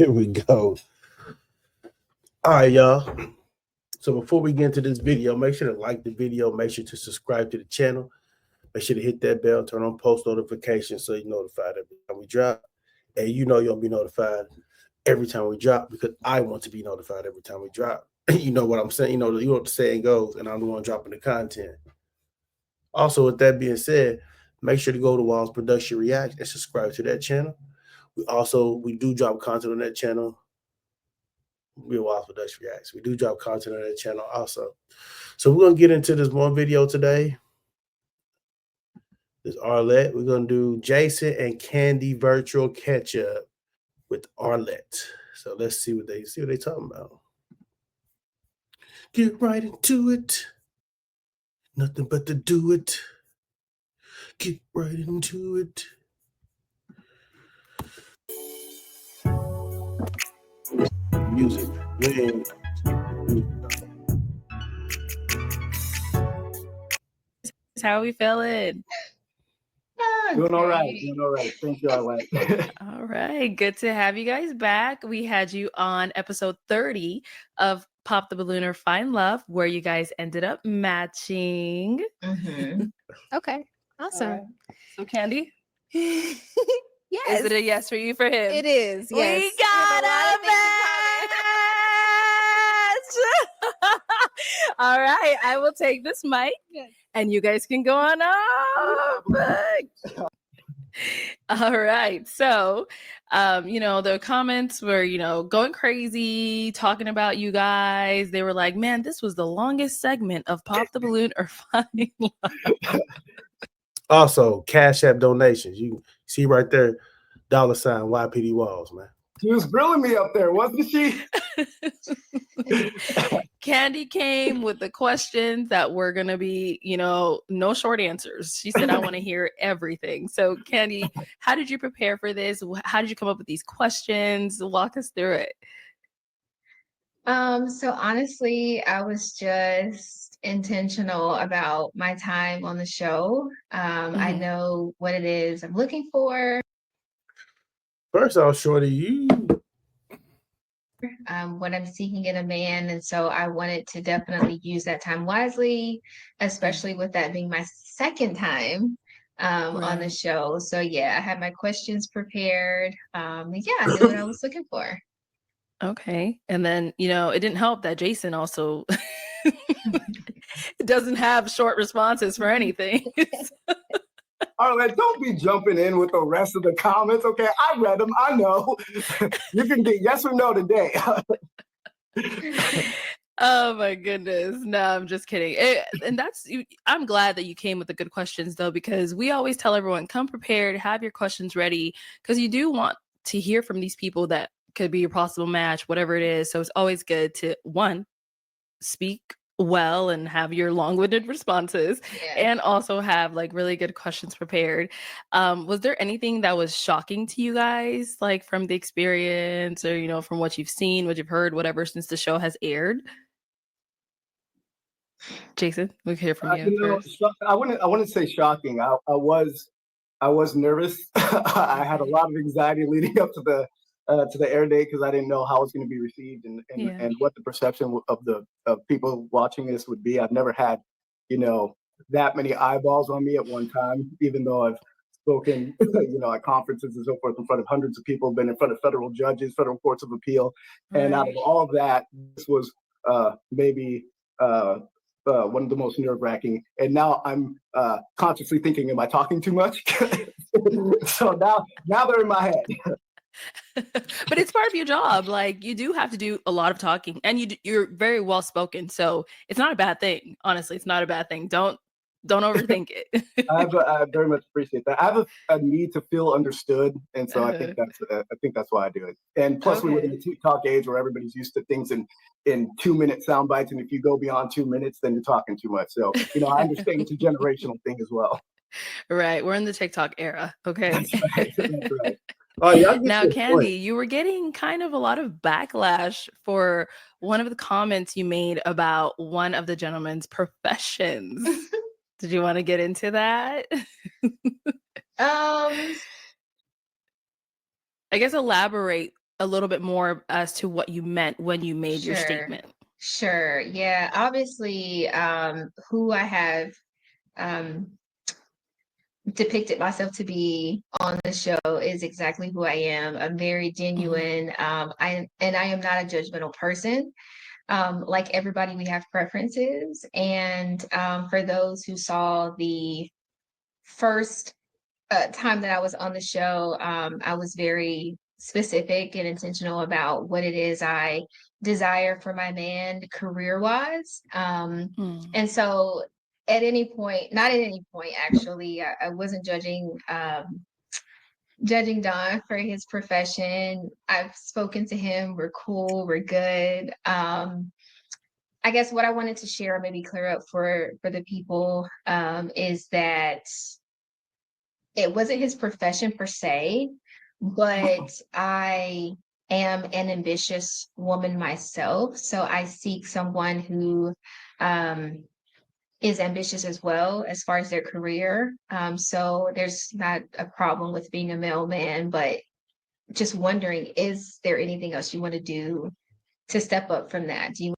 Here we go. All right, y'all. So before we get into this video, make sure to like the video. Make sure to subscribe to the channel. Make sure to hit that bell, turn on post notifications so you're notified every time we drop. And you know you'll be notified every time we drop because I want to be notified every time we drop. You know what I'm saying? You know what the saying goes, and I'm the one dropping the content. Also, with that being said, make sure to go to YPDWallz Production React and subscribe to that channel. We do drop content on that channel. We're YPDWallz Production Reacts. We do drop content on that channel also. So we're gonna get into this one video today. This Arlette. We're gonna do Jason and Candy virtual catch-up with Arlette. So let's see what they talking about. Get right into it. Nothing but to do it. Get right into it. Music. How are we feeling? Doing all right. Thank you, Arlette. All right. Good to have you guys back. We had you on episode 30 of Pop the Balloon or Find Love, where you guys ended up matching. Okay. Awesome. Right. So, Candy? Yes. Is it a yes for you for him? It is. Yes. We got a match. All right. I will take this mic. And you guys can go on up. All right. So, the comments were, going crazy, talking about you guys. They were like, man, this was the longest segment of Pop the Balloon or Find Love. Also, CASHAPP donations. You see right there, $ YPDWallz, man. She was grilling me up there, wasn't she? Candy came with the questions that were going to be, no short answers. She said, I want to hear everything. So, Candy, how did you prepare for this? How did you come up with these questions? Walk us through it. So honestly, I was just intentional about my time on the show. I know what it is I'm looking for. First off, Shorty, what I'm seeking in a man. And so I wanted to definitely use that time wisely, especially with that being my second time on the show. So yeah, I had my questions prepared. I knew what I was looking for. Okay. And then, it didn't help that Jason also doesn't have short responses for anything. Arlette, don't be jumping in with the rest of the comments, okay? I read them. I know. You can get yes or no today. Oh, my goodness. No, I'm just kidding. I'm glad that you came with the good questions, though, because we always tell everyone, come prepared, have your questions ready, because you do want to hear from these people that could be your possible match, whatever it is. So it's always good to, one, speak well and have your long-winded responses and also have really good questions prepared. Was there anything that was shocking to you guys, like from the experience or from what you've seen, what you've heard, whatever, since the show has aired? Jason, we can hear from you first. I wouldn't say shocking. I was nervous. I had a lot of anxiety leading up to the air date because I didn't know how it was going to be received and what the perception of people watching this would be. I've never had, that many eyeballs on me at one time, even though I've spoken, at conferences and so forth in front of hundreds of people, been in front of federal judges, federal courts of appeal. And out of all of that, this was maybe one of the most nerve-wracking. And now I'm consciously thinking, am I talking too much? So now they're in my head. But it's part of your job. You do have to do a lot of talking, and you're very well spoken, so it's not a bad thing. Honestly, it's not a bad thing. Don't overthink it. I very much appreciate that. I have a need to feel understood, and so I think that's why I do it. And plus, we live in the TikTok age where everybody's used to things in 2-minute sound bites, and if you go beyond 2 minutes, then you're talking too much. So I understand it's a generational thing as well. Right, we're in the TikTok era. Okay. That's right. Now, Candy, you were getting kind of a lot of backlash for one of the comments you made about one of the gentleman's professions. Did you want to get into that? I guess elaborate a little bit more as to what you meant when you made your statement. Sure. Yeah. Obviously, who I have depicted myself to be on the show is exactly who I am. I'm very genuine. I am not a judgmental person. Like everybody, we have preferences. And for those who saw the first time that I was on the show, I was very specific and intentional about what it is I desire for my man career-wise. And so at any point, not at any point, actually, I wasn't judging Don for his profession. I've spoken to him. We're cool. We're good. I guess what I wanted to share, or maybe clear up for the people, is that it wasn't his profession per se, but I am an ambitious woman myself. So I seek someone who is ambitious as well as far as their career. So there's not a problem with being a mailman, but just wondering, is there anything else you want to do to step up from that? Do you?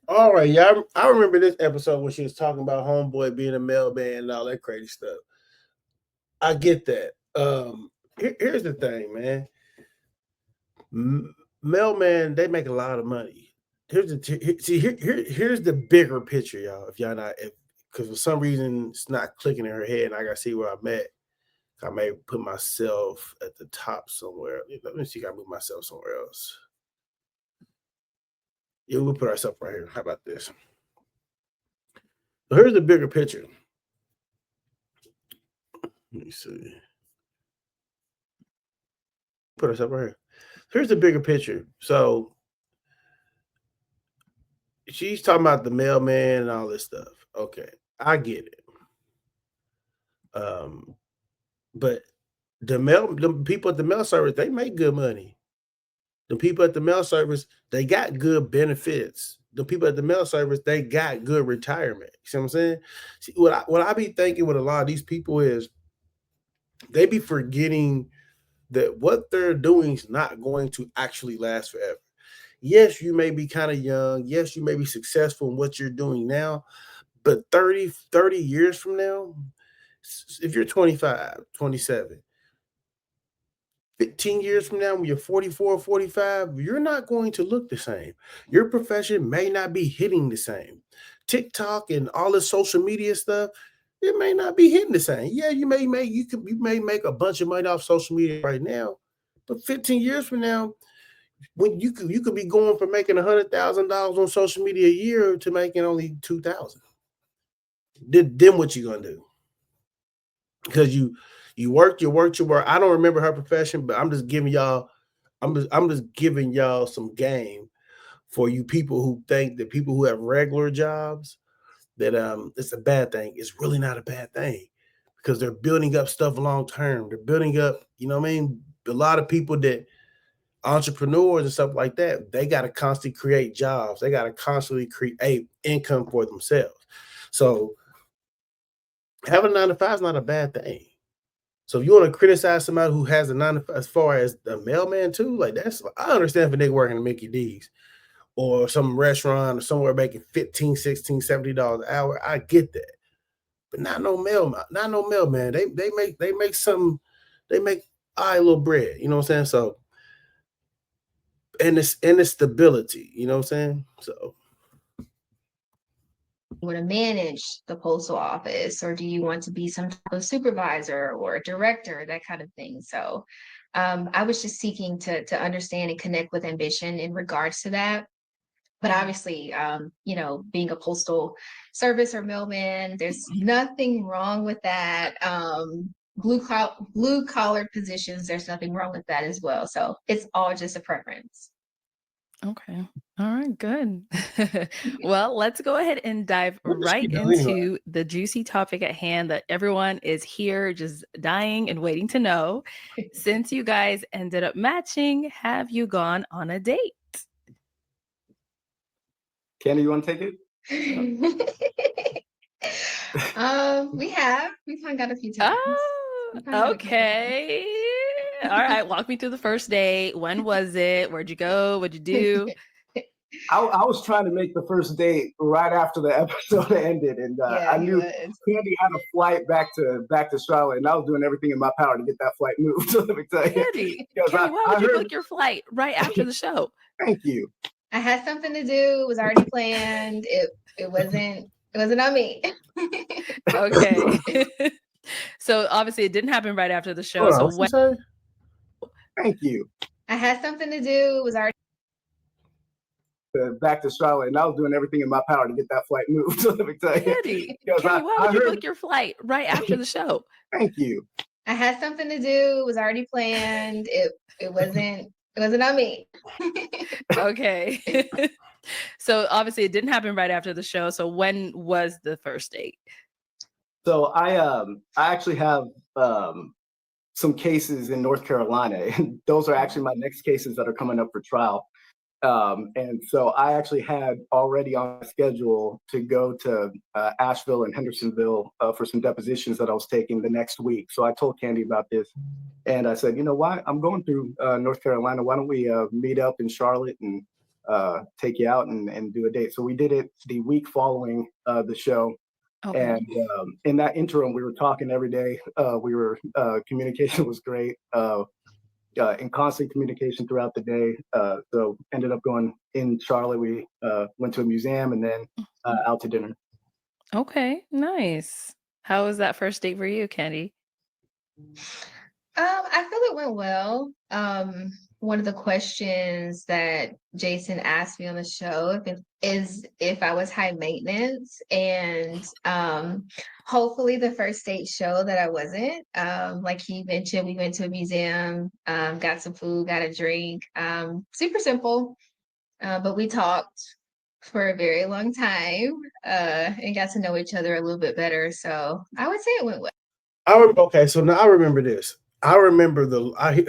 All right, yeah, I remember this episode when she was talking about homeboy being a mailman and all that crazy stuff. I get that. Here's the thing, man. Mailman, they make a lot of money. Here's the bigger picture, y'all. If y'all not, because for some reason it's not clicking in her head, and I gotta see where I'm at. I may put myself at the top somewhere. Let me see if I move myself somewhere else. Yeah, we'll put ourselves right here. How about this? So here's the bigger picture. Let me see. Put ourselves right here. Here's the bigger picture. So she's talking about the mailman and all this stuff. Okay, I get it. But the people at the mail service, they make good money. The people at the mail service, they got good benefits. The people at the mail service, they got good retirement. You see what I'm saying? See, what I be thinking with a lot of these people is they be forgetting that what they're doing is not going to actually last forever. Yes, you may be kind of young. Yes, you may be successful in what you're doing now. But 30 years from now, if you're 25, 27, 15 years from now, when you're 44, 45, you're not going to look the same. Your profession may not be hitting the same. TikTok and all this social media stuff, it may not be hitting the same. Yeah, you may make a bunch of money off social media right now, but 15 years from now, when you could be going from making $100,000 on social media a year to making only $2,000. Then what you gonna do? Because you work. I don't remember her profession, but I'm just giving y'all some game for you people who think that people who have regular jobs that it's a bad thing. It's really not a bad thing because they're building up stuff long term. They're building up, you know what I mean? A lot of people that entrepreneurs and stuff like that, they got to constantly create jobs. They got to constantly create income for themselves. So having a 9-to-5 is not a bad thing. So if you want to criticize somebody who has a 9-to-5, as far as the mailman too, like I understand if a nigga working at Mickey D's or some restaurant or somewhere making $15, $16, $70 an hour. I get that. But not no mailman. They make a little bread, you know what I'm saying? So and the stability, you know what I'm saying? So Want to manage the postal office, or do you want to be some type of supervisor or a director, that kind of thing? So I was just seeking to understand and connect with ambition in regards to that. But obviously, being a postal service or mailman, there's nothing wrong with that. Blue collar positions, there's nothing wrong with that as well. So it's all just a preference. Okay. All right, good. Well, let's go ahead and dive right into the juicy topic at hand that everyone is here just dying and waiting to know. Since you guys ended up matching, have you gone on a date? Candy, you want to take it? We've hung out a few times. Oh, okay. All right, walk me through the first date. When was it? Where'd you go? What'd you do? I was trying to make the first date right after the episode ended, and I knew Candy had a flight back to Charlotte, and I was doing everything in my power to get that flight moved. So let me tell you, Candy, why would you book your flight right after the show? Thank you. I had something to do. It was already planned. It wasn't on me. Okay. So obviously it didn't happen right after the show. So when? Thank you. I had something to do. It was already back to Charlotte, and I was doing everything in my power to get that flight moved. So let me tell you, Candy, why would you book your flight right after the show? Thank you. I had something to do. It was already planned. It wasn't on me. Okay. So obviously it didn't happen right after the show. So when was the first date? So I actually have some cases in North Carolina, and those are actually my next cases that are coming up for trial. And so I actually had already on my schedule to go to Asheville and Hendersonville for some depositions that I was taking the next week. So I told Candy about this, and I said, you know what, I'm going through North Carolina. Why don't we meet up in Charlotte and take you out and do a date? So we did it the week following the show. Okay. And in that interim, we were talking every day. Communication was great. In constant communication throughout the day. So ended up going in Charlotte. We went to a museum and then out to dinner. Okay, nice. How was that first date for you, Candy? I feel it went well. One of the questions that Jason asked me on the show is if I was high maintenance, and hopefully the first date showed that I wasn't. Like he mentioned, we went to a museum, got some food, got a drink, super simple, but we talked for a very long time and got to know each other a little bit better. So I would say it went well. Okay, so now I remember this. I remember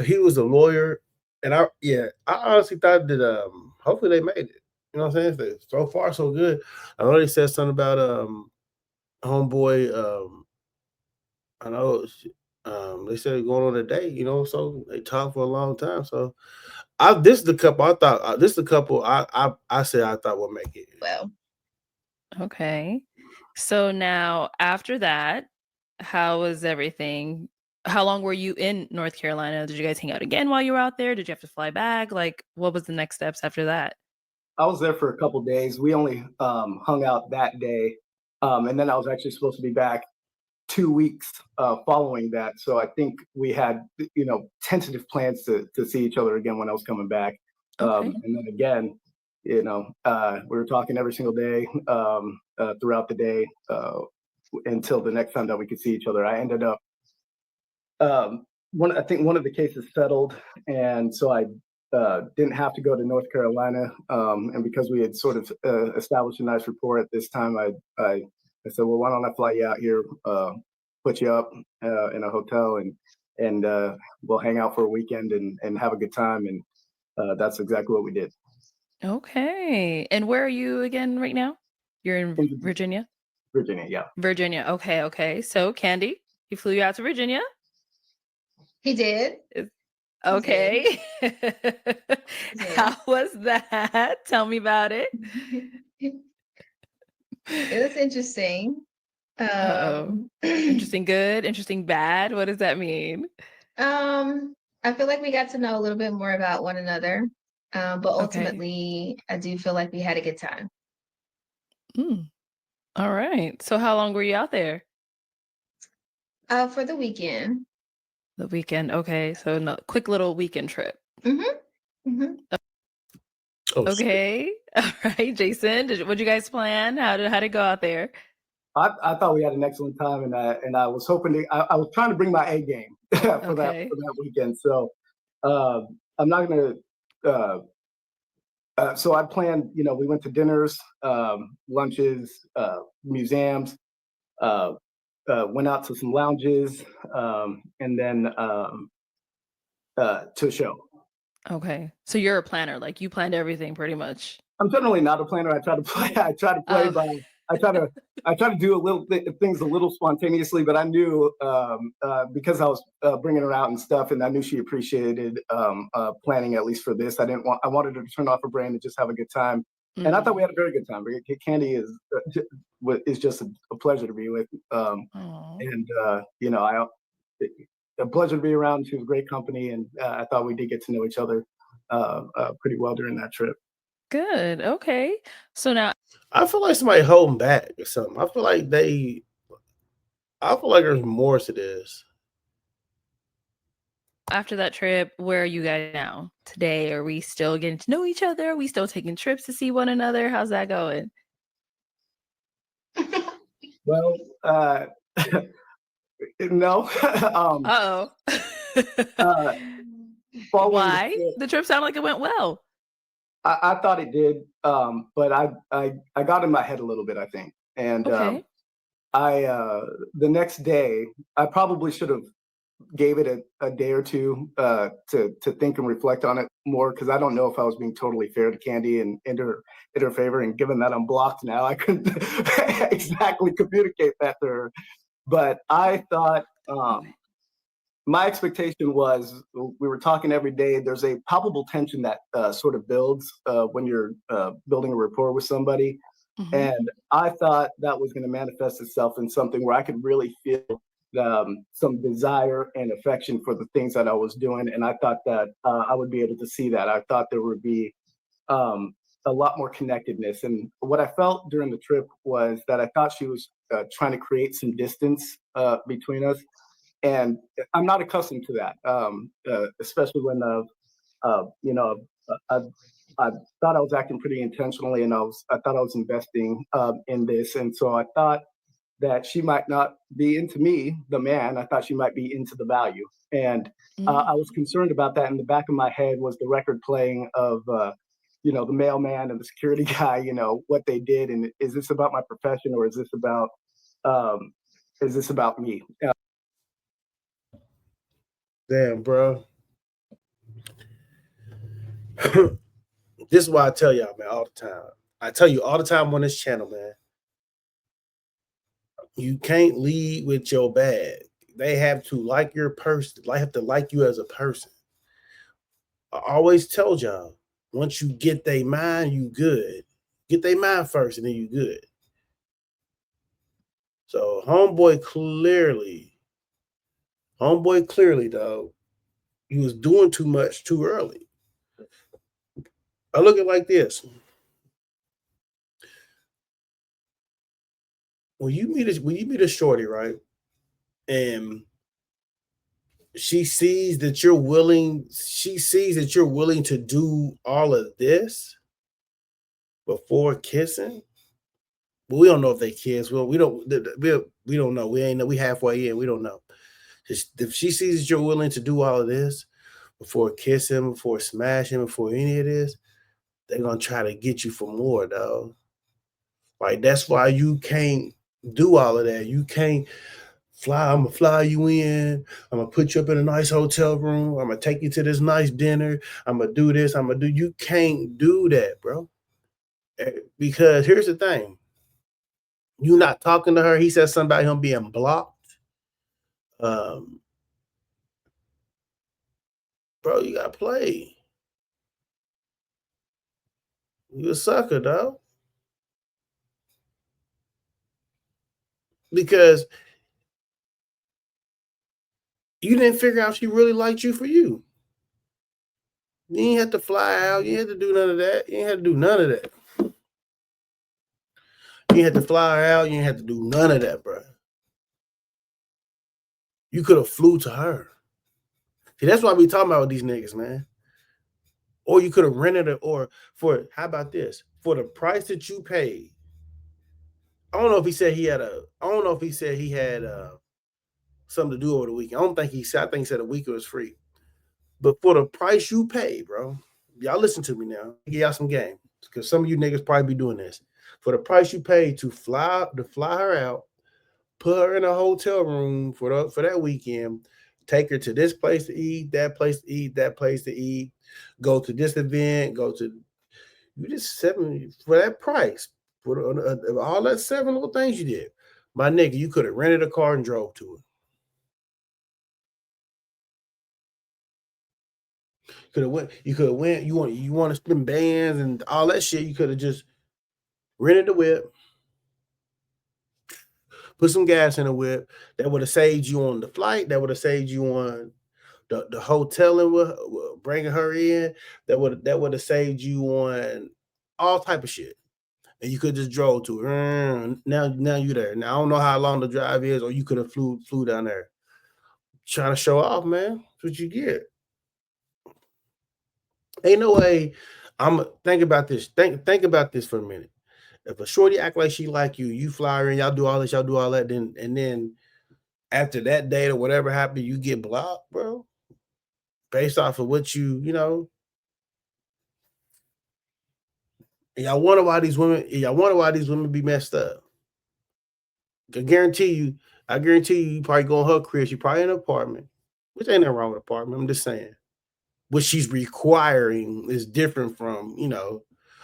he was a lawyer. And I honestly thought that hopefully they made it. You know what I'm saying? So far, so good. I know they said something about homeboy. I know they said going on a date. You know, so they talked for a long time. So this is the couple I thought. This is the couple I said I thought would make it. Well, okay. So now after that, how was everything? How long were you in North Carolina? Did you guys hang out again while you were out there? Did you have to fly back? Like, what was the next steps after that? I was there for a couple of days. We only hung out that day. And then I was actually supposed to be back 2 weeks following that. So I think we had, tentative plans to see each other again when I was coming back. Okay. And then again, we were talking every single day throughout the day until the next time that we could see each other. I ended up, I think one of the cases settled, and so I didn't have to go to North Carolina. And because we had sort of established a nice rapport at this time, I said, well, why don't I fly you out here, put you up in a hotel, and we'll hang out for a weekend and have a good time. And that's exactly what we did. Okay. And where are you again right now? You're in Virginia? Virginia, yeah. Virginia. Okay. So Candy, he flew you out to Virginia? He did. Okay. He did. How was that? Tell me about it. It was interesting. Interesting good, interesting bad. What does that mean? I feel like we got to know a little bit more about one another. But ultimately, I do feel like we had a good time. All right. So how long were you out there? For the weekend. The weekend. Okay. So no, quick little weekend trip. Okay. All right, Jason. What'd you guys plan? How did it go out there? I thought we had an excellent time, and I was hoping I was trying to bring my A game for that weekend. So I'm not gonna. So I planned. We went to dinners, lunches, museums. Went out to some lounges, and then to a show. Okay, so you're a planner. Like you planned everything pretty much. I'm generally not a planner. I try to play by I try to do things a little spontaneously, but I knew because I was bringing her out and stuff, and I knew she appreciated planning at least for this. I wanted her to turn off her brain and just have a good time. Mm-hmm. And I thought we had a very good time. Candy is just a pleasure to be with, and you know, a pleasure to be around. She was great company, and I thought we did get to know each other pretty well during that trip. Good. Okay. So now I feel like somebody holding back or something. I feel like there's more to this. After that trip, where are you guys now? Today, are we still getting to know each other? Are we still taking trips to see one another? How's that going? Well, no. Why? The trip sounded like it went well. I thought it did, but I got in my head a little bit, I think. And okay. The next day, I probably should have gave it a day or two to think and reflect on it more, because I don't know if I was being totally fair to Candy and in her favor. And given that I'm blocked now, I couldn't exactly communicate that to her. But I thought my expectation was, we were talking every day. There's a palpable tension that sort of builds when you're building a rapport with somebody. Mm-hmm. And I thought that was going to manifest itself in something where I could really feel some desire and affection for the things that I was doing. And I thought that I would be able to see that. I thought there would be a lot more connectedness. And what I felt during the trip was that I thought she was trying to create some distance between us. And I'm not accustomed to that, especially when, you know, I thought I was acting pretty intentionally, and I thought I was investing in this. And so I thought that she might not be into me, the man. I thought she might be into the value. And I was concerned about that. In the back of my head was the record playing of, you know, the mailman and the security guy, you know, what they did. And is this about my profession, or is this about me? Damn, bro. This is why I tell y'all, man, all the time. I tell you all the time on this channel, man. You can't lead with your bag. They have to like your person. They have to like you as a person. I always tell y'all, once you get their mind, you good. Get their mind first, and then you good. So homeboy clearly, dog, he was doing too much too early. I look at it like this. When you meet a shorty, right, and she sees that you're willing to do all of this before kissing. But we don't know if they kiss. Well, we don't know. We halfway in. We don't know. If she sees that you're willing to do all of this before kissing, before smashing, before any of this, they're gonna try to get you for more, dog. Like, that's why you can't do all of that. You can't fly. I'm gonna fly you in. I'm gonna put you up in a nice hotel room. I'm gonna take you to this nice dinner. I'm gonna do this. You can't do that, bro. Because here's the thing. You're not talking to her. He said something about him being blocked. Bro, you gotta play. You a sucker, dog. Because you didn't figure out she really liked you for you. You ain't have to fly out. You ain't have to do none of that. You ain't have to do none of that. You ain't have to fly her out. You ain't have to do none of that, bro. You could have flew to her. See, that's why we talking about these niggas, man. Or you could have rented it, or how about this? For the price that you paid. I don't know if he said he had something to do over the weekend. I think he said a week it was free. But for the price you pay, bro, y'all listen to me now. Give y'all some game. Because some of you niggas probably be doing this. For the price you pay to fly her out, put her in a hotel room for that weekend, take her to this place to eat, that place to eat, that place to eat, go to this event, you just for that price. Put on all that 7 little things you did. My nigga, you could have rented a car and drove to it. You could have went, you want to spend bands and all that shit. You could have just rented the whip, put some gas in the whip. That would have saved you on the flight. That would have saved you on the hotel and bringing her in. That would have saved you on all type of shit. And you could just drove to it. Now you there. Now I don't know how long the drive is, or you could have flew down there. Trying to show off, man. That's what you get. Ain't no way. Think about this. Think about this for a minute. If a shorty act like she like you, you fly her in, y'all do all this, y'all do all that, then after that date or whatever happened, you get blocked, bro. Based off of what you know. And y'all wonder why these women be messed up. I guarantee you, you probably go in her crib, she probably in an apartment, which ain't nothing wrong with an apartment. I'm just saying. What she's requiring is different from,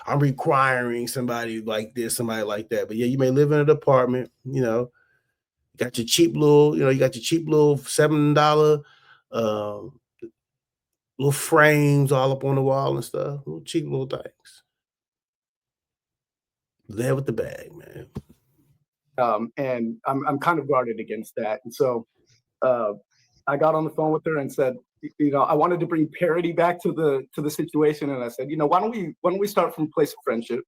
I'm requiring somebody like this, somebody like that. But yeah, you may live in an apartment, you got your cheap little, $7 little frames all up on the wall and stuff, little cheap little things. There with the bag, man. And I'm kind of guarded against that. And so I got on the phone with her and said, I wanted to bring parity back to the situation. And I said, why don't we start from a place of friendship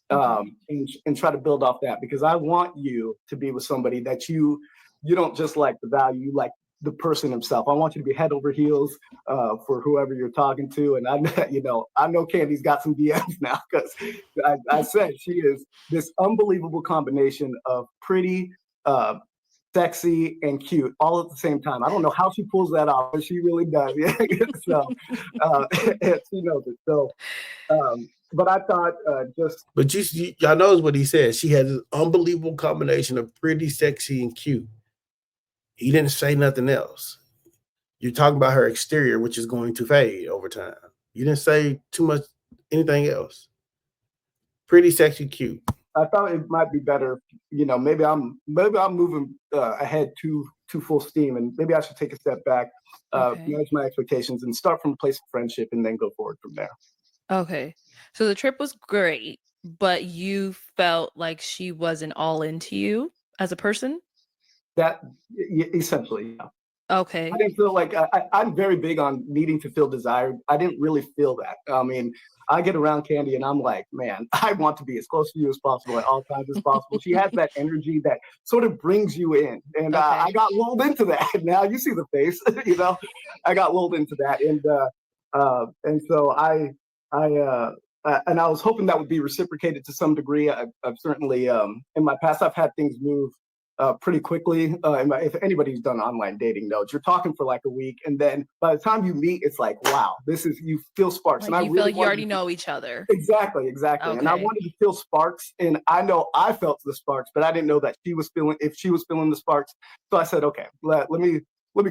and try to build off that? Because I want you to be with somebody that you don't just like the value, you like the person himself. I want you to be head over heels for whoever you're talking to. And I know Candy's got some DMs now because I said she is this unbelievable combination of pretty, sexy and cute all at the same time. I don't know how she pulls that off, but she really does. So she knows it. So, but I thought But y'all knows what he said. She has an unbelievable combination of pretty, sexy, and cute. He didn't say nothing else. You're talking about her exterior, which is going to fade over time. You didn't say too much anything else. Pretty, sexy, cute. I thought it might be better, maybe I'm moving ahead too full steam, and maybe I should take a step back, manage my expectations, and start from a place of friendship, and then go forward from there. Okay, so the trip was great, but you felt like she wasn't all into you as a person? That essentially, yeah. Okay. I didn't feel like I'm very big on needing to feel desired. I didn't really feel that. I mean, I get around Candy and I'm like, man, I want to be as close to you as possible at all times as possible. She has that energy that sort of brings you in. And I got lulled into that. Now you see the face, I got lulled into that. And so I was hoping that would be reciprocated to some degree. I've certainly, in my past, I've had things move pretty quickly. If anybody's done online dating knows, you're talking for like a week, and then by the time you meet, it's like, wow, you feel sparks. Like, and you feel like you already know each other. Exactly. Okay. And I wanted to feel sparks, and I know I felt the sparks, but I didn't know that she was feeling the sparks. So I said, okay, let me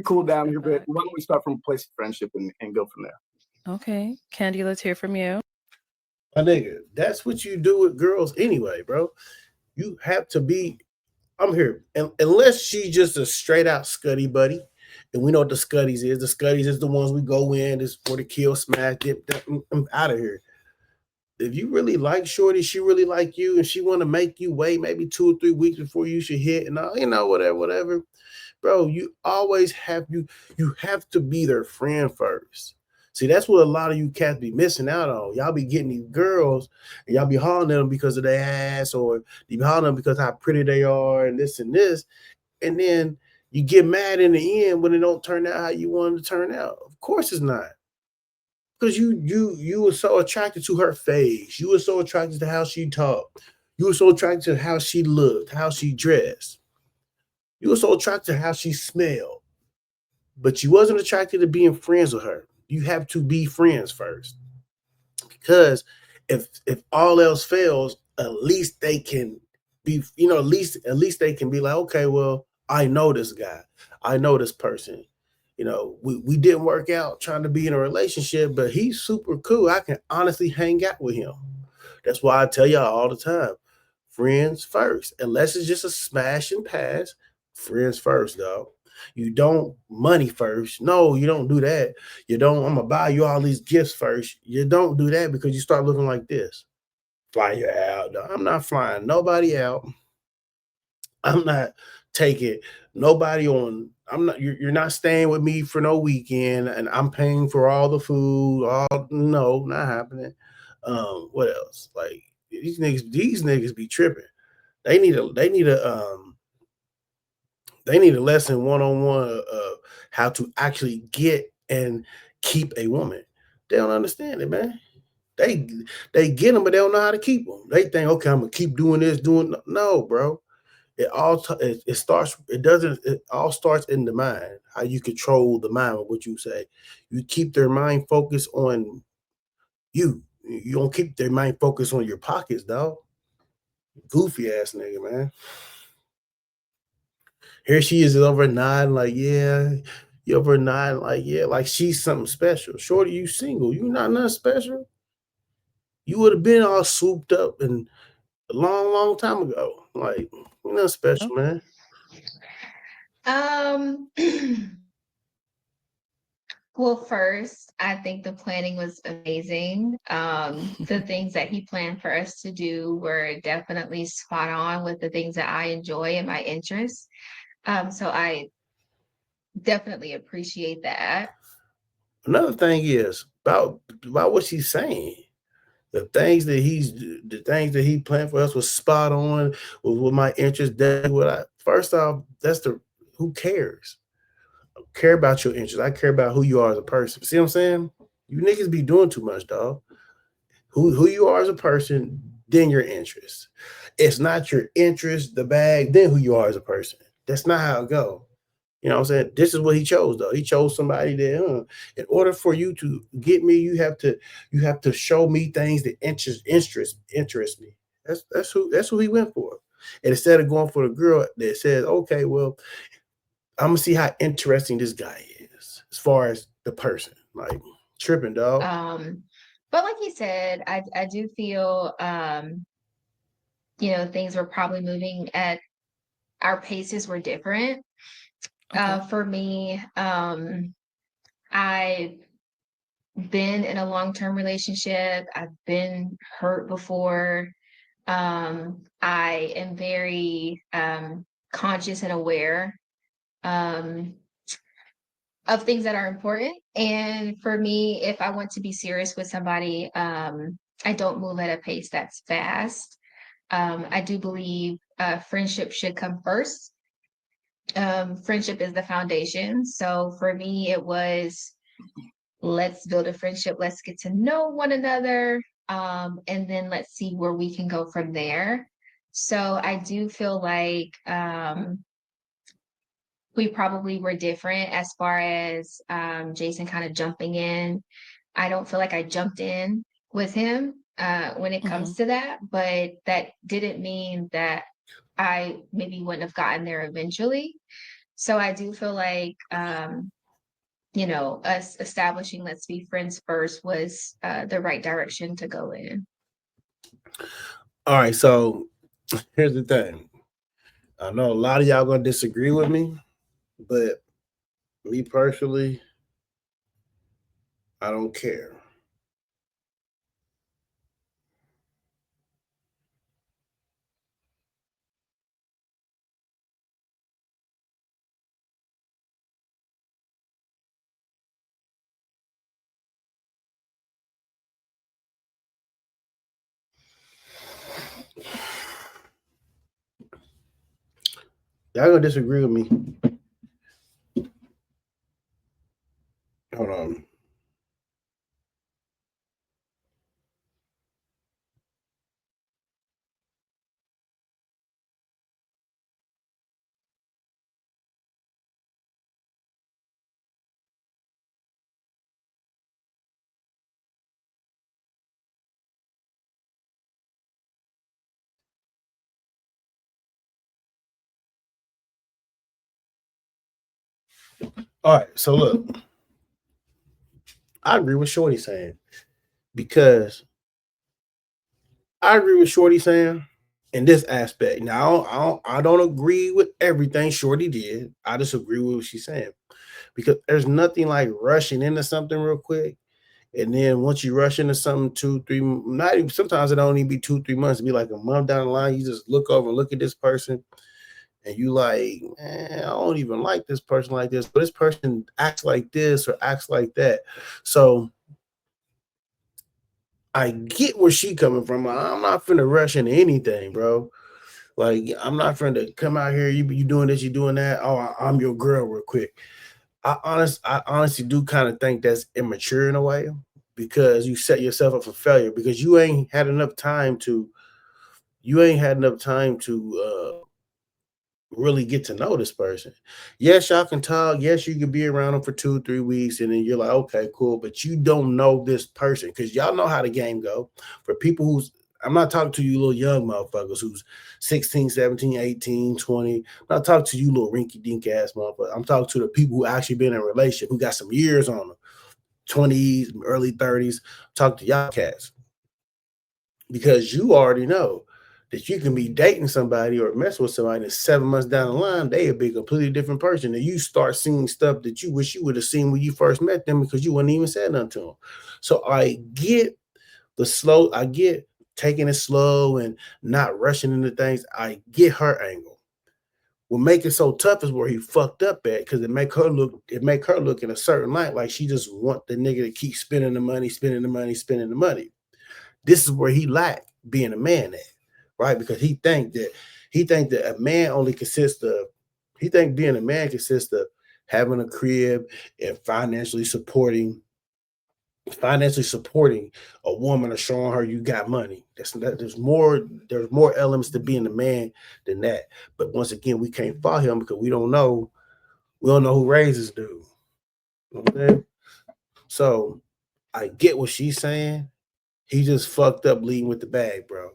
cool down here a bit. Why don't we start from a place of friendship and go from there? Okay, Candy, let's hear from you. My nigga, that's what you do with girls anyway, bro. You have to be. I'm here. And unless she's just a straight out scuddy buddy, and we know what the scuddies is. The scuddies is the ones we go in, is for the kill, smash, dip. I'm out of here. If you really like shorty, she really like you, and she want to make you wait maybe 2 or 3 weeks before you should hit, and whatever. Bro, you always have you have to be their friend first. See, that's what a lot of you cats be missing out on. Y'all be getting these girls, and y'all be hollering at them because of their ass, or you be hollering at them because of how pretty they are, and this and this. And then you get mad in the end when it don't turn out how you want it to turn out. Of course it's not. Because you were so attracted to her face. You were so attracted to how she talked. You were so attracted to how she looked, how she dressed. You were so attracted to how she smelled. But you wasn't attracted to being friends with her. You have to be friends first, because if all else fails, at least they can be, at least they can be like, okay, well, I know this guy, I know this person, we didn't work out trying to be in a relationship, but he's super cool. I can honestly hang out with him. That's why I tell y'all all the time, friends first. Unless it's just a smash and pass, friends first, dog. You don't money first. No, you don't do that. You don't, I'm gonna buy you all these gifts first. You don't do that because you start looking like this. Fly you out. Dog. I'm not flying nobody out. I'm not taking nobody on. I'm not. You're not staying with me for no weekend, and I'm paying for all the food. All no, not happening. What else? Like these niggas be tripping. They need a lesson one-on-one of how to actually get and keep a woman. They don't understand it, man. They get them, but they don't know how to keep them. They think, okay, I'm gonna keep doing this, no, bro. It all starts in the mind. How you control the mind with what you say. You keep their mind focused on you. You don't keep their mind focused on your pockets, dog. Goofy ass nigga, man. Here she is over nodding like, yeah. You over nodding like, yeah, like she's something special. Shorty, you single. You not nothing special. You would have been all swooped up and a long time ago. Like, you're not special, man. Well, first, I think the planning was amazing. The things that he planned for us to do were definitely spot on with the things that I enjoy and my interests. So I definitely appreciate that. Another thing is about what she's saying. The things that he planned for us was spot on with my interest. First off, who cares? I don't care about your interest. I care about who you are as a person. See what I'm saying? You niggas be doing too much, dog. Who you are as a person, then your interest. It's not your interest, the bag, then who you are as a person. That's not how it goes. You know what I'm saying? This is what he chose, though. He chose somebody that, in order for you to get me, you have to show me things that interest me. That's who he went for. And instead of going for the girl that says, okay, well, I'm gonna see how interesting this guy is as far as the person. Like tripping, dog. But like you said, I do feel things were probably moving at our paces were different. Okay. For me, I've been in a long-term relationship. I've been hurt before. I am very conscious and aware of things that are important. And for me, if I want to be serious with somebody, I don't move at a pace that's fast. I do believe friendship should come first. Friendship is the foundation. So for me, it was, let's build a friendship. Let's get to know one another. And then let's see where we can go from there. So I do feel like we probably were different as far as Jason kind of jumping in. I don't feel like I jumped in with him when it comes to that, but that didn't mean that I maybe wouldn't have gotten there eventually. So I do feel like, us establishing let's be friends first was the right direction to go in. All right, so here's the thing. I know a lot of y'all gonna disagree with me, but me personally, I don't care. Y'all gonna disagree with me. Hold on. All right, so look, I agree with Shorty saying, because I agree with Shorty saying in this aspect. Now, I don't agree with everything Shorty did. I just agree with what she's saying, because there's nothing like rushing into something real quick. And then once you rush into something 2-3, not even, sometimes it don't even be 2-3 months, it be like a month down the line. You just look over and look at this person, and you like, man, I don't even like this person like this, but this person acts like this or acts like that. So I get where she coming from. I'm not finna rush into anything, bro. Like, I'm not finna come out here, you doing this, you doing that. Oh, I'm your girl real quick. I honestly do kind of think that's immature in a way, because you set yourself up for failure, because you ain't had enough time to really get to know this person. Yes, y'all can talk. Yes, you can be around them for 2-3 weeks, and then you're like, okay, cool. But you don't know this person, because y'all know how the game go. For people who's, I'm not talking to you little young motherfuckers who's 16, 17, 18, 20. I'm not talking to you little rinky-dink ass motherfuckers. I'm talking to the people who actually been in a relationship, who got some years on them, 20s, early 30s. Talk to y'all cats, because you already know that you can be dating somebody or messing with somebody, and 7 months down the line, they'll be a completely different person. And you start seeing stuff that you wish you would have seen when you first met them, because you wouldn't even say nothing to them. So I get taking it slow and not rushing into things. I get her angle. What make it so tough is where he fucked up at, because it make her look in a certain light, like she just want the nigga to keep spending the money. This is where he lacked being a man at, right? Because he think that a man only consists of, he think being a man consists of having a crib and financially supporting a woman, or showing her you got money. There's more elements to being a man than that. But once again, we can't follow him because we don't know who raises dude. You know what I'm saying? So I get what she's saying. He just fucked up leading with the bag, bro.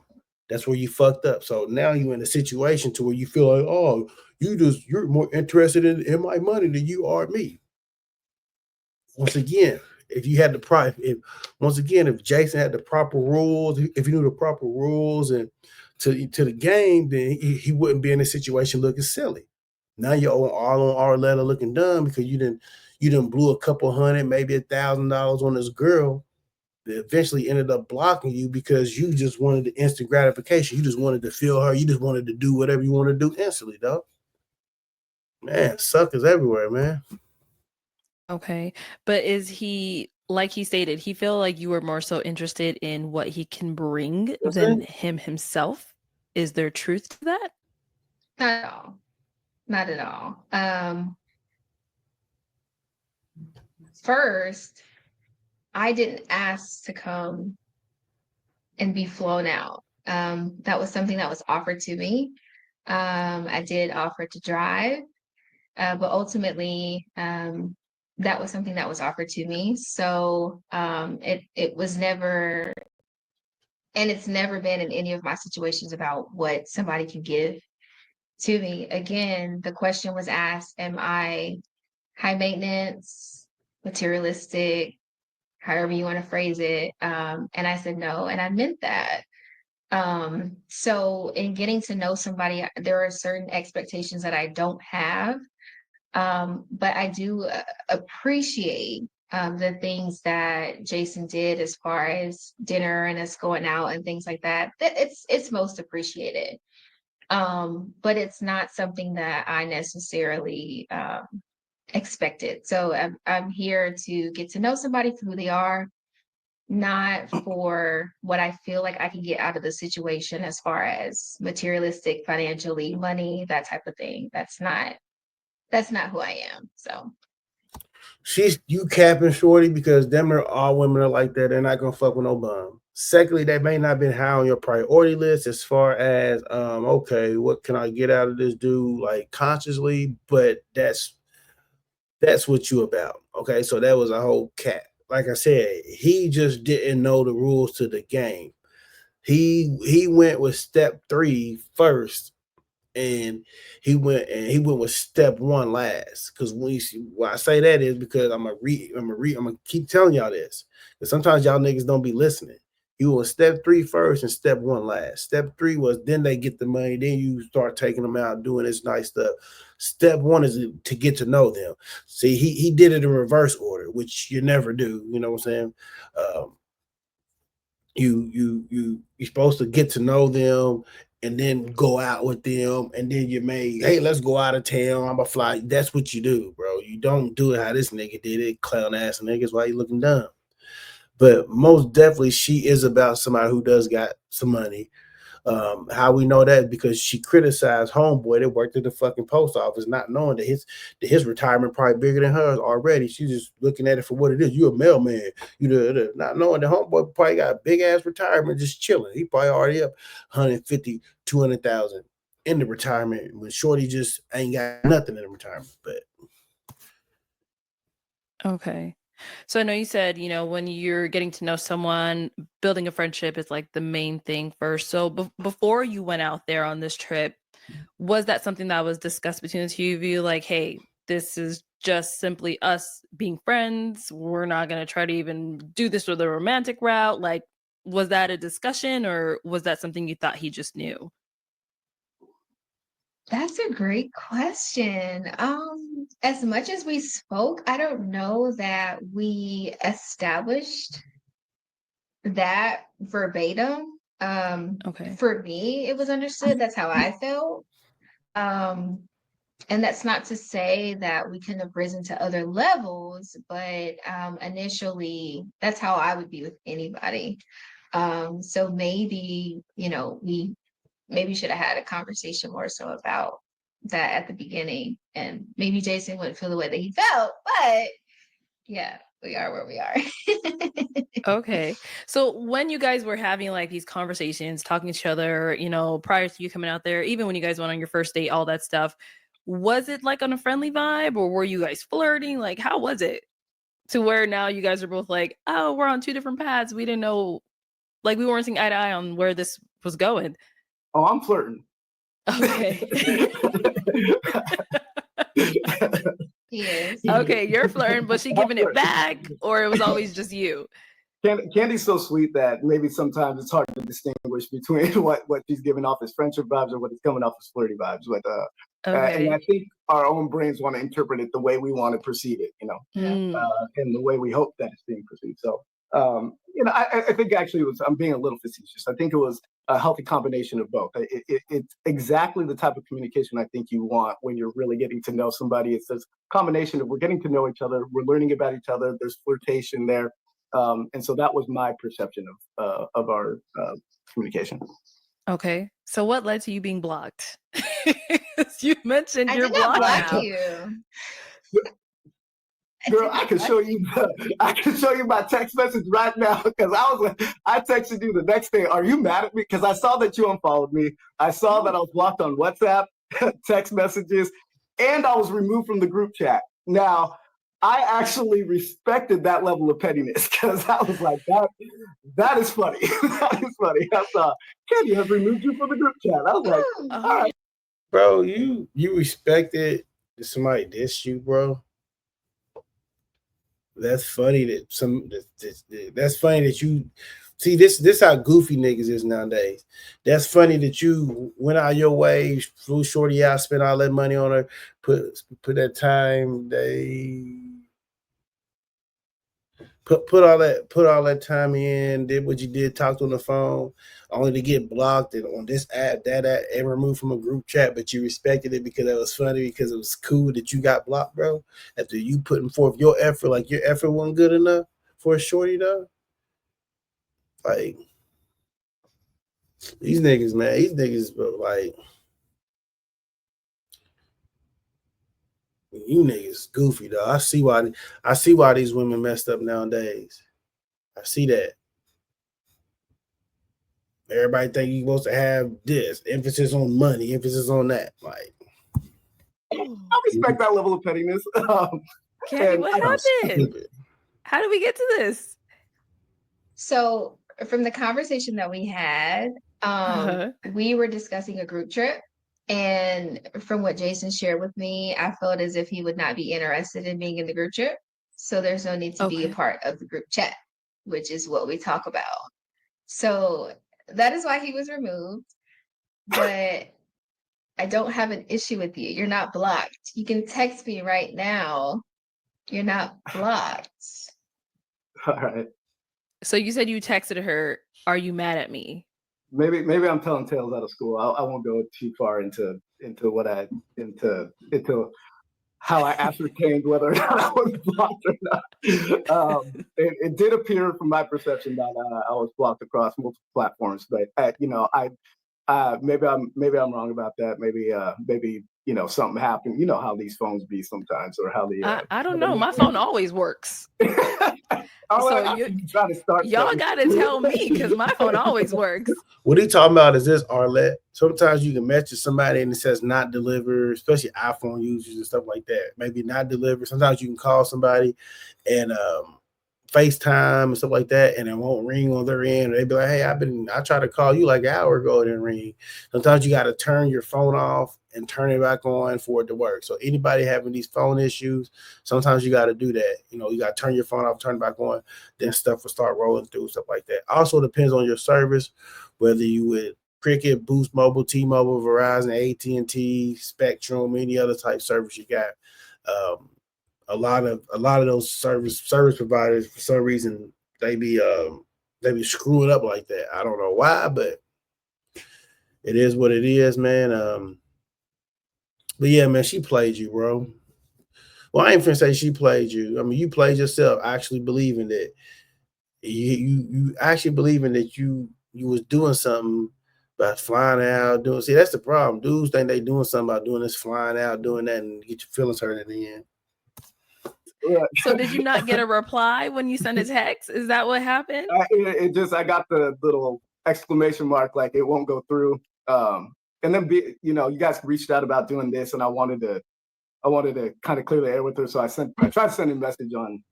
That's where you fucked up. So now you're in a situation to where you feel like, oh, you're more interested in my money than you are me. Once again, if Jason had the proper rules, if he knew the proper rules and to the game, then he wouldn't be in a situation looking silly. Now you're all on Arlette looking dumb because you didn't blew a couple hundred, maybe $1,000 on this girl that eventually ended up blocking you because you just wanted the instant gratification. You just wanted to feel her. You just wanted to do whatever you want to do instantly, dog. Man, suckers everywhere, man. Okay. But is he, like he stated, he feel like you were more so interested in what he can bring than him himself? Is there truth to that? Not at all. Not at all. First, I didn't ask to come and be flown out. That was something that was offered to me. I did offer to drive, but ultimately, that was something that was offered to me. So it was never, and it's never been in any of my situations about what somebody can give to me. Again, the question was asked, am I high maintenance, materialistic, however you want to phrase it? And I said no, and I meant that. So in getting to know somebody, there are certain expectations that I don't have. But I do appreciate the things that Jason did as far as dinner and us going out and things like that. It's most appreciated. But it's not something that I necessarily expected. So I'm here to get to know somebody for who they are, not for what I feel like I can get out of the situation as far as materialistic, financially, money, that type of thing. That's not who I am. So you capping, shorty, because them are all women are like that. They're not gonna fuck with no bum. Secondly, they may not been high on your priority list as far as okay, what can I get out of this dude, like consciously, but that's what you about. Okay, so that was a whole cap. Like I said, he just didn't know the rules to the game. He went with step 3 first, and he went with step 1 last. Because why I say that is because I'm gonna keep telling y'all this, because sometimes y'all niggas don't be listening. You on step 3 first and step 1 last. Step 3 was then they get the money, then you start taking them out doing this nice stuff. Step 1 is to get to know them. See, he did it in reverse order, which you never do. You know what I'm saying? You're supposed to get to know them and then go out with them, and then you may, hey, let's go out of town. I'm gonna fly. That's what you do, bro. You don't do it how this nigga did it, clown ass niggas. Why you looking dumb? But most definitely, she is about somebody who does got some money. How we know that? Because she criticized homeboy that worked at the fucking post office, not knowing that his retirement probably bigger than hers already. She's just looking at it for what it is. You a mailman. You not knowing that homeboy probably got a big ass retirement just chilling. He probably already up 150, 200,000 in the retirement when Shorty just ain't got nothing in the retirement. But okay. So I know you said, you know, when you're getting to know someone, building a friendship is like the main thing first. So before you went out there on this trip, was that something that was discussed between the two of you? Like, hey, this is just simply us being friends. We're not going to try to even do this with a romantic route. Like, was that a discussion, or was that something you thought he just knew? That's a great question. As much as we spoke, I don't know that we established that verbatim. Okay. For me, it was understood. That's how I felt. And that's not to say that we couldn't have risen to other levels, but initially, that's how I would be with anybody. So maybe, you know, we maybe should have had a conversation more so about that at the beginning, and maybe Jason wouldn't feel the way that he felt, but yeah, we are where we are. Okay. So when you guys were having like these conversations, talking to each other, you know, prior to you coming out there, even when you guys went on your first date, all that stuff, was it like on a friendly vibe, or were you guys flirting? Like, how was it to where now you guys are both like, oh, we're on two different paths. We didn't know, like, we weren't seeing eye to eye on where this was going. Oh, I'm flirting. Okay. Yes. Okay, you're flirting, but she giving it back, or it was always just you? Candy's so sweet that maybe sometimes it's hard to distinguish between what she's giving off as friendship vibes or what is coming off as flirty vibes. But Okay. and I think our own brains want to interpret it the way we want to perceive it, you know, and the way we hope that it's being perceived. So, you know, I think actually I'm being a little facetious. I think it was a healthy combination of both. It's exactly the type of communication I think you want when you're really getting to know somebody. It's this combination of we're getting to know each other, we're learning about each other, there's flirtation there. And so that was my perception of our communication. Okay. So what led to you being blocked? You mentioned I you're did not blocked block now. you. Girl, I can show you. I can show you my text message right now because I texted you the next day. Are you mad at me? Because I saw that you unfollowed me. I saw that I was blocked on WhatsApp, text messages, and I was removed from the group chat. Now, I actually respected that level of pettiness because I was like, that is funny. That is funny. I saw Kenny has removed you from the group chat. I was like, all right. Bro, you respected somebody diss you, bro. That's funny that's funny that you see this how goofy niggas is nowadays. That's funny that you went out your way, flew Shorty out, spent all that money on her, put that time, put all that time in, did what you did, talked on the phone, only to get blocked and on this app, that app, and removed from a group chat, but you respected it because it was funny, because it was cool that you got blocked, bro. After you putting forth your effort, like your effort wasn't good enough for a Shorty though. Like these niggas, man, bro, like you niggas goofy though. I see why these women messed up nowadays. I see that. Everybody think you're supposed to have this emphasis on money, emphasis on that. Like, I respect that level of pettiness. Candy, what happened? How did we get to this? So from the conversation that we had, we were discussing a group trip. And from what Jason shared with me, I felt as if he would not be interested in being in the group trip. So there's no need to be a part of the group chat, which is what we talk about. So that is why he was removed. But I don't have an issue with you. You're not blocked. You can text me right now. You're not blocked. All right. So you said you texted her, "Are you mad at me?" Maybe I'm telling tales out of school. I won't go too far into how I ascertained whether or not I was blocked or not. It did appear from my perception that I was blocked across multiple platforms, but maybe I'm wrong about that. Maybe something happened. You know how these phones be sometimes, or how the I don't know. My phone always works. So trying to start. Y'all gotta tell me because my phone always works. What he talking about is this, Arlette. Sometimes you can message somebody and it says not delivered, especially iPhone users and stuff like that. Maybe not delivered. Sometimes you can call somebody and FaceTime and stuff like that, and it won't ring on their end. They'd be like, "Hey, I tried to call you like an hour ago, it didn't ring." Sometimes you got to turn your phone off and turn it back on for it to work. So anybody having these phone issues, sometimes you got to do that. You got to turn your phone off, turn it back on, then stuff will start rolling through, stuff like that. Also depends on your service, whether you would Cricket, Boost Mobile, T-Mobile, Verizon, AT&T, Spectrum, any other type service you got. A lot of those service providers, for some reason, they be screwing up like that. I don't know why, but it is what it is, man. But yeah, man, she played you, bro. Well, I ain't finna say she played you. I mean, you played yourself, actually believing that you actually believing that you was doing something by flying out, doing. See, that's the problem. Dudes think they doing something by doing this, flying out, doing that, and get your feelings hurt in the end. So did you not get a reply when you sent a text? Is that what happened? I got the little exclamation mark, like it won't go through. And then you guys reached out about doing this, and I wanted to kind of clear the air with her. So I tried to send a message on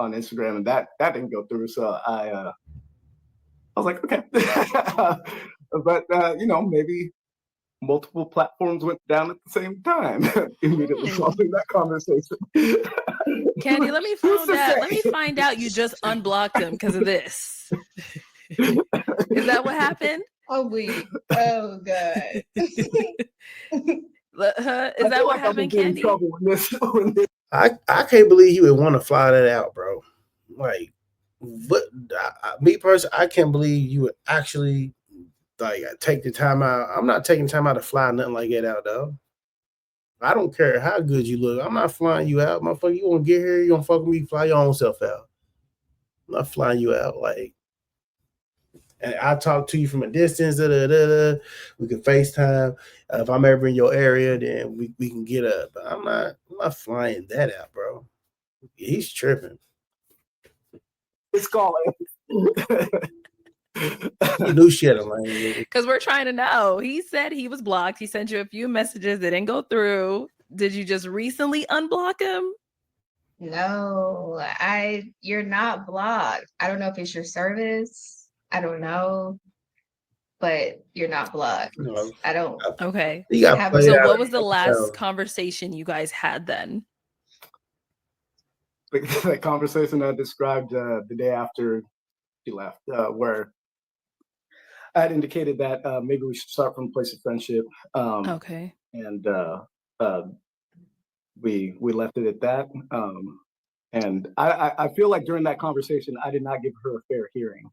Instagram, and that didn't go through. So I was like, okay. But maybe multiple platforms went down at the same time immediately following that conversation. Candy, let me find out you just unblocked him because of this. Is that what happened? Oh God. Is that what happened, Candy? I can't believe you would want to fly that out, bro. Like, what? Me personally, I can't believe you would actually take the time out. I'm not taking time out to fly nothing like that out, though. I don't care how good you look. I'm not flying you out, motherfucker. You want to get here? You gonna fuck with me? Fly your own self out. I'm not flying you out. And I talk to you from a distance. We can FaceTime. If I'm ever in your area, then we can get up. But I'm not flying that out, bro. He's tripping. It's called. You knew she had a lane. Because we're trying to know. He said he was blocked. He sent you a few messages that didn't go through. Did you just recently unblock him? No, you're not blocked. I don't know if it's your service. I don't know. But you're not blocked. No. I don't. Okay. So what was the last conversation you guys had then? The conversation I described the day after she left, where I had indicated that maybe we should start from a place of friendship. Okay. And we left it at that. And I feel like during that conversation, I did not give her a fair hearing.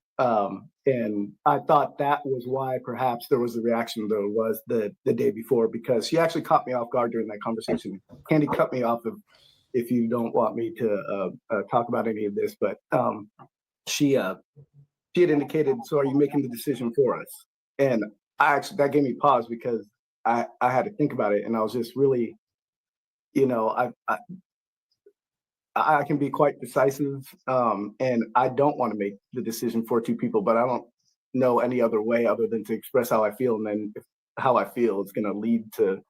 And I thought that was why perhaps there was the reaction there was the day before, because she actually caught me off guard during that conversation. Candy cut me off if you don't want me to talk about any of this, but she had indicated, so are you making the decision for us? And that gave me pause because I had to think about it, and I was just really, I can be quite decisive, and I don't want to make the decision for two people, but I don't know any other way other than to express how I feel, and then if how I feel is going to lead to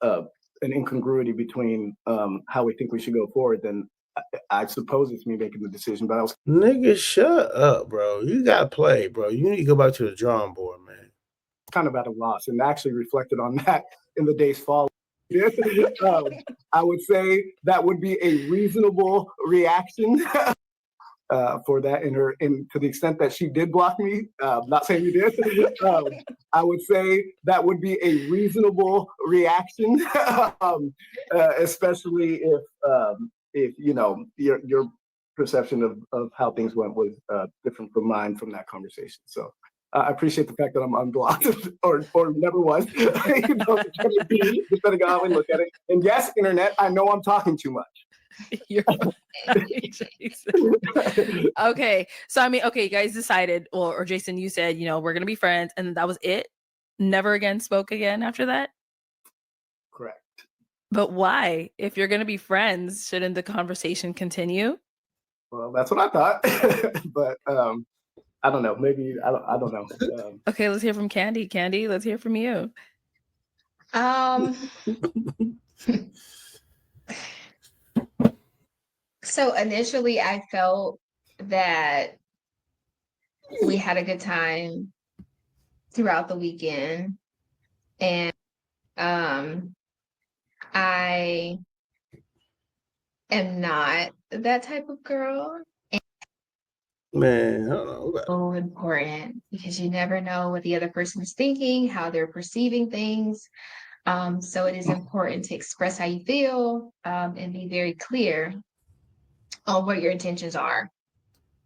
an incongruity between how we think we should go forward, then I suppose it's me making the decision. But I was nigga, shut up, bro. You gotta play, bro. You need to go back to the drawing board, man. Kind of at a loss, and actually reflected on that in the days following. I would say that would be a reasonable reaction. for that. And to the extent that she did block me, not saying you did, I would say that would be a reasonable reaction, especially if you know your perception of how things went was different from mine from that conversation. So I appreciate the fact that I'm unblocked or never was, you know, depending on how we look at it. And yes, internet, I know I'm talking too much. You're Jason. Okay, so I mean, okay, you guys decided, or Jason, you said, you know, we're gonna be friends, and that was it. Never again spoke again after that. Correct. But why? If you're gonna be friends, shouldn't the conversation continue? Well, that's what I thought, but I don't know. Maybe I don't know. Okay, let's hear from Candy. Candy, let's hear from you. So initially I felt that we had a good time throughout the weekend. And I am not that type of girl. Man, I don't know. So important because you never know what the other person is thinking, how they're perceiving things. So it is important to express how you feel and be very clear on what your intentions are.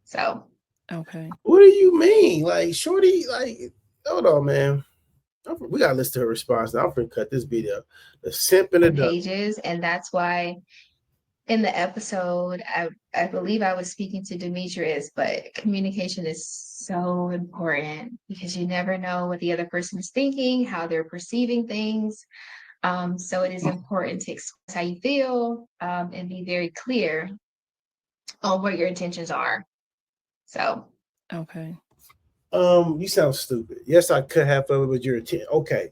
So, okay. What do you mean? Like, shorty, like, hold on, man. We gotta listen to her response. Now I'm gonna cut this video. The simp and the dumb. pages, and that's why in the episode, I believe I was speaking to Demetrius, but communication is so important because you never know what the other person is thinking, how they're perceiving things. So it is important to express how you feel and be very clear on what your intentions are. So, okay. You sound stupid. Yes, I could have fun with your attention. Okay,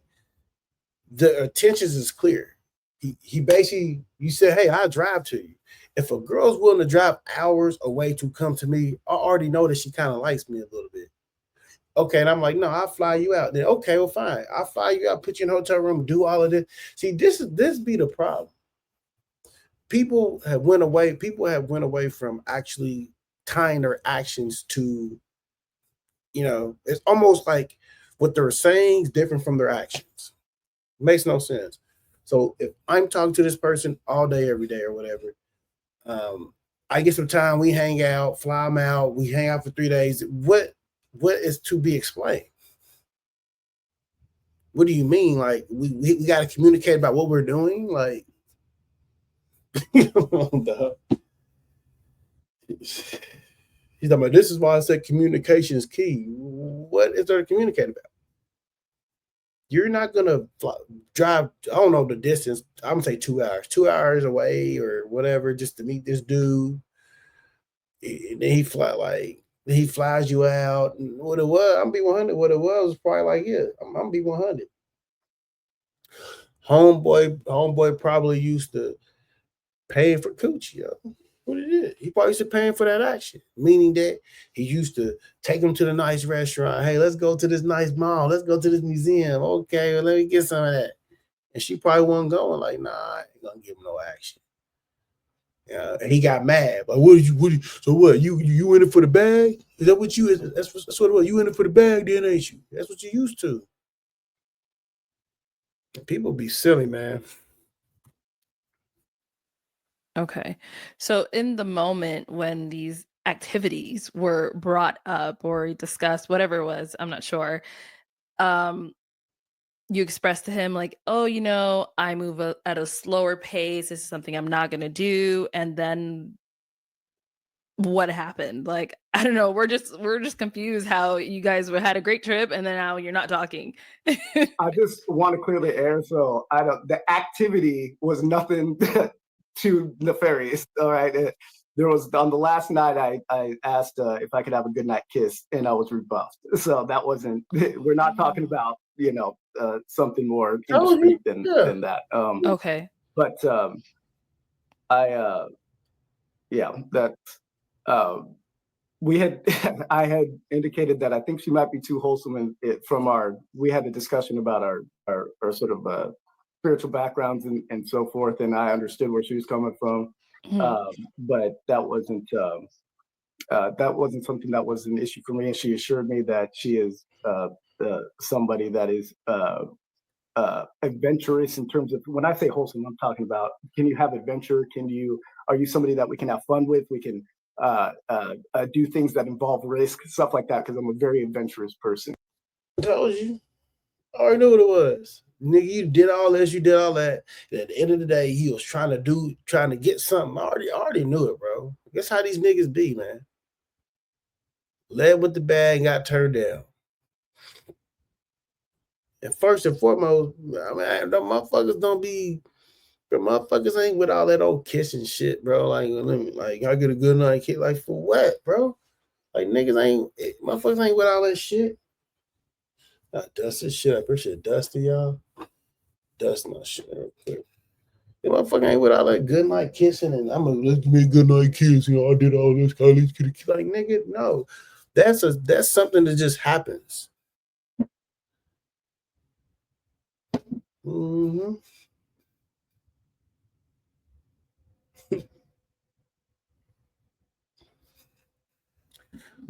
the intentions is clear. He basically, you said, hey, I'll drive to you. If a girl's willing to drive hours away to come to me, I already know that she kind of likes me a little bit. Okay, and I'm like, no, I'll fly you out. Then okay, well, fine. I'll fly you out, put you in a hotel room, do all of this. See, this be the problem. People have went away from actually tying their actions to, you know, it's almost like what they're saying is different from their actions. It makes no sense. So if I'm talking to this person all day, every day, or whatever, I get some time, we hang out, fly them out, we hang out for 3 days. What is to be explained? What do you mean? Like we got to communicate about what we're doing? Like, he's talking about, this is why I said communication is key. What is there to communicate about? You're not gonna drive, I don't know the distance. I'm gonna say 2 hours away or whatever, just to meet this dude. And then he flies you out. And what it was, I'm be 100. What it was probably like, yeah, I'm be 100. Homeboy probably used to pay for coochie, yo. What it is? He probably used to paying for that action, meaning that he used to take him to the nice restaurant. Hey, let's go to this nice mall. Let's go to this museum. Okay, well, let me get some of that. And she probably wasn't going. Like, nah, I ain't gonna give him no action. Yeah, and he got mad. Like, so what? You in it for the bag? Is that what you? That's what it was. You in it for the bag, then, ain't you? That's what you used to. People be silly, man. Okay. So in the moment when these activities were brought up or discussed, whatever it was, I'm not sure. You expressed to him like, oh, you know, I move at a slower pace. This is something I'm not going to do. And then what happened? Like, I don't know. We're just confused how you guys had a great trip and then now you're not talking. I just want to clear the air. So the activity was nothing too nefarious. All right. There was, on the last night, I asked if I could have a goodnight kiss, and I was rebuffed. So that wasn't, we're not talking about, you know, something more indiscreet than that. Okay. But I had indicated that I think she might be too wholesome, and we had a discussion about our sort of spiritual backgrounds and so forth, and I understood where she was coming from. Mhm. But that wasn't that wasn't something that was an issue for me, and she assured me that she is somebody that is adventurous in terms of, when I say wholesome, I'm talking about, can you have adventure? Are you somebody that we can have fun with? We can do things that involve risk, stuff like that, because I'm a very adventurous person. I told you. I already knew what it was. Nigga, you did all this, you did all that. And at the end of the day, he was trying to get something. I already knew it, bro. Guess how these niggas be, man. Led with the bag and got turned down. And first and foremost, I mean, the motherfuckers ain't with all that old kissing shit, bro. Like I get a good night kiss. Like, for what, bro? Like, motherfuckers ain't with all that shit. I dust this shit up. This shit dusty, y'all. Dust my shit real quick. The motherfucker ain't with all that good night kissing and I'm gonna let me a good night kiss. You know, I did all this college. Like, nigga, no. That's something that just happens. Mm-hmm.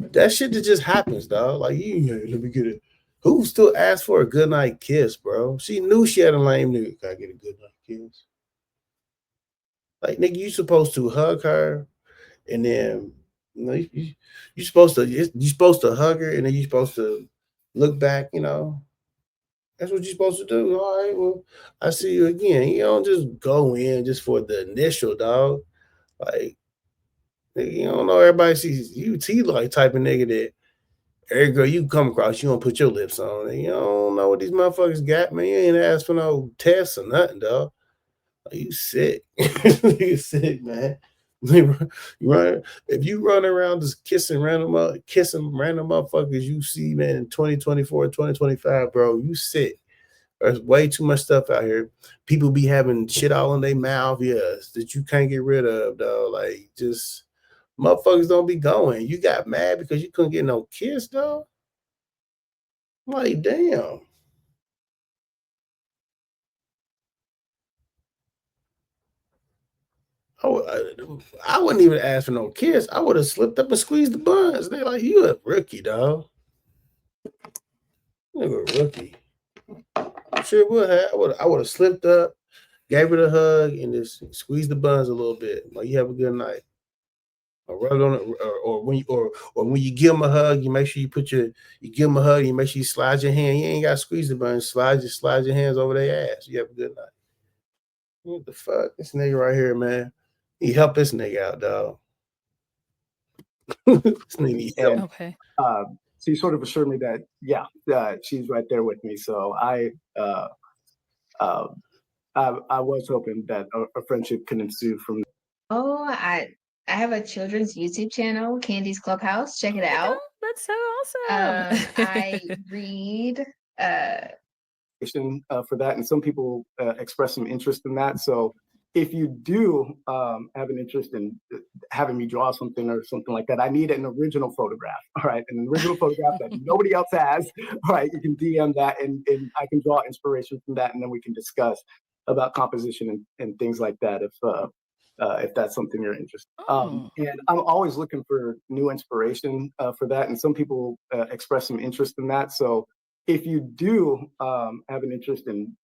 That shit that just happens, dog. Like, let me get it. Who still asked for a good night kiss, bro? She knew she had a lame nigga. Can I get a good night kiss? Like, nigga, you supposed to hug her, and then you're supposed to hug her, and then you're supposed to look back. You know, that's what you're supposed to do. All right, well, I see you again. You don't just go in just for the initial, dog. Like, nigga, you don't know everybody sees you. T like type of nigga that every girl you come across, you don't put your lips on. And you don't know what these motherfuckers got, man. You ain't asked for no tests or nothing, dog. Like, you sick. You sick, man. If you run around just kissing random motherfuckers you see, man, in 2024, 2025, bro, you sick. There's way too much stuff out here. People be having shit all in their mouth, yes, that you can't get rid of, dog. Like, just motherfuckers don't be going. You got mad because you couldn't get no kiss, dog. Like, damn. I wouldn't even ask for no kiss. I would have slipped up and squeezed the buns. They like, you a rookie, dog. You a rookie. Sure would have. I would have slipped up, gave her a hug, and just squeezed the buns a little bit. Like, you have a good night. Or rub on it, or when you give them a hug, you make sure you give them a hug, you make sure you slide your hand. You ain't got to squeeze the buns. Slide your hands over their ass. You have a good night. What the fuck? This nigga right here, man. He helped this nigga out, dog. This nigga help. Okay. So you sort of assured me that, yeah, she's right there with me. So I was hoping that a friendship can ensue from. Oh, I have a children's YouTube channel, Candy's Clubhouse. Check it out. That's so awesome. I read for that, and some people express some interest in that. So if you do have an interest in having me draw something or something like that, I need an original photograph. All right, an original photograph that nobody else has. All right, you can DM that, and I can draw inspiration from that, and then we can discuss about composition and things like that if that's something you're interested in. And I'm always looking for new inspiration for that, and some people express some interest in that. So if you do have an interest in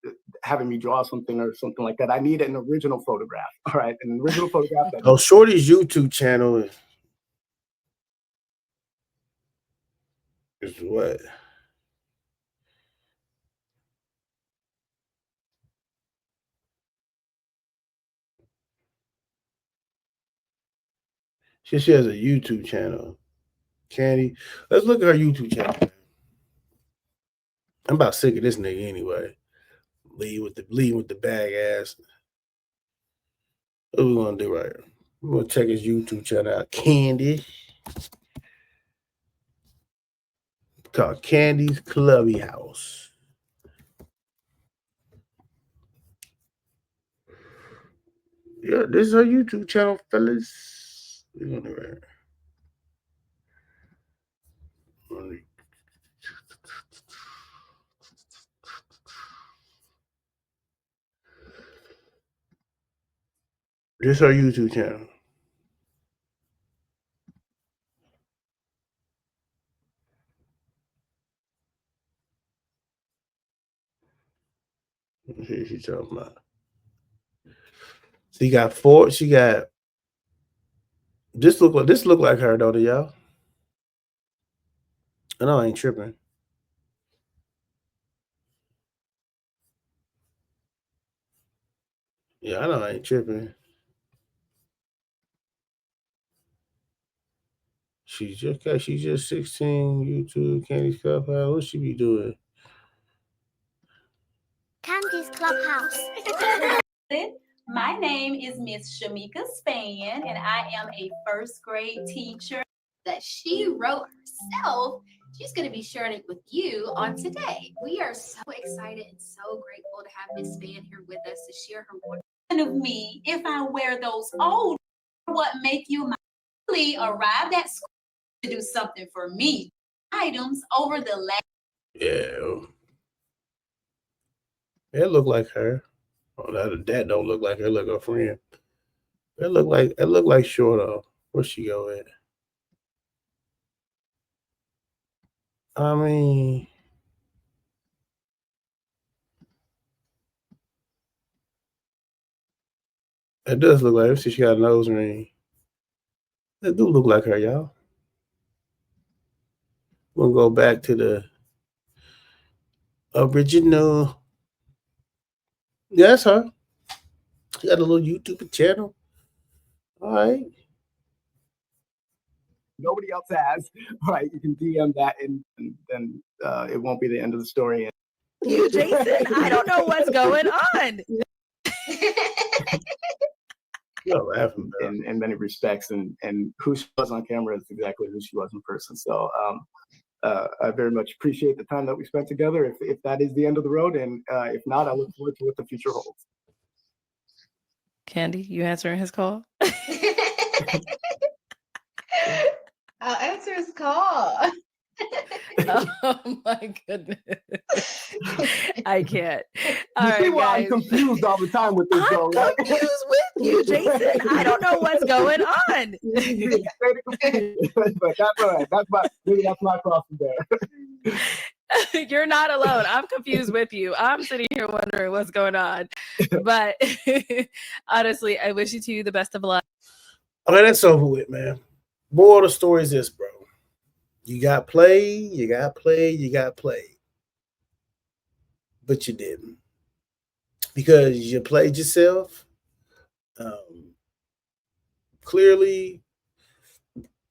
having me draw something or something like that, I need an original photograph. All right, an original photograph. Oh, Shorty's YouTube channel is what? She has a YouTube channel. Candy. Let's look at her YouTube channel. I'm about sick of this nigga anyway. Lead with the bag ass. What we gonna do right here? We're gonna check his YouTube channel out. Candy. Called Candy's Clubby House. Yeah, this is her YouTube channel, fellas. We're gonna do right here. This is our YouTube channel. She's talking about. So you got 4. She got this look like her though, to y'all. I know I ain't tripping. Yeah, I know I ain't tripping. She's just 16. YouTube, Candy's Clubhouse. What she be doing? Candy's Clubhouse. My name is Miss Shamika Span, and I am a first grade teacher that she wrote herself. She's going to be sharing it with you on today. We are so excited and so grateful to have Miss Span here with us to share her word of me. If I wear those old, what make you arrived at school to do something for me? Items over the last. Yeah. It look like her. Oh, that don't look like her. Look, her friend. It look like short. Where she go at? I mean, it does look like her. See, she got a nose ring. It do look like her, y'all. We'll go back to the original. Yeah, that's her. She got a little YouTube channel. All right. Nobody else has. All right, you can DM that, and then it won't be the end of the story. You, Jason, I don't know what's going on. You're laughing in many respects, and who she was on camera is exactly who she was in person. So I very much appreciate the time that we spent together. If that is the end of the road, and if not, I look forward to what the future holds. Candy, you answering his call? I'll answer his call. Oh my goodness. I can't. All right, Meanwhile, guys. I'm confused all the time with this. I'm confused with you, Jason. I don't know what's going on. But that's all right. That's my crossing there. You're not alone. I'm confused with you. I'm sitting here wondering what's going on. But honestly, I wish you two the best of luck. Okay, that's over with, man. Moral of the story is this, bro. You got played, you got played. But you didn't. Because you played yourself. Clearly,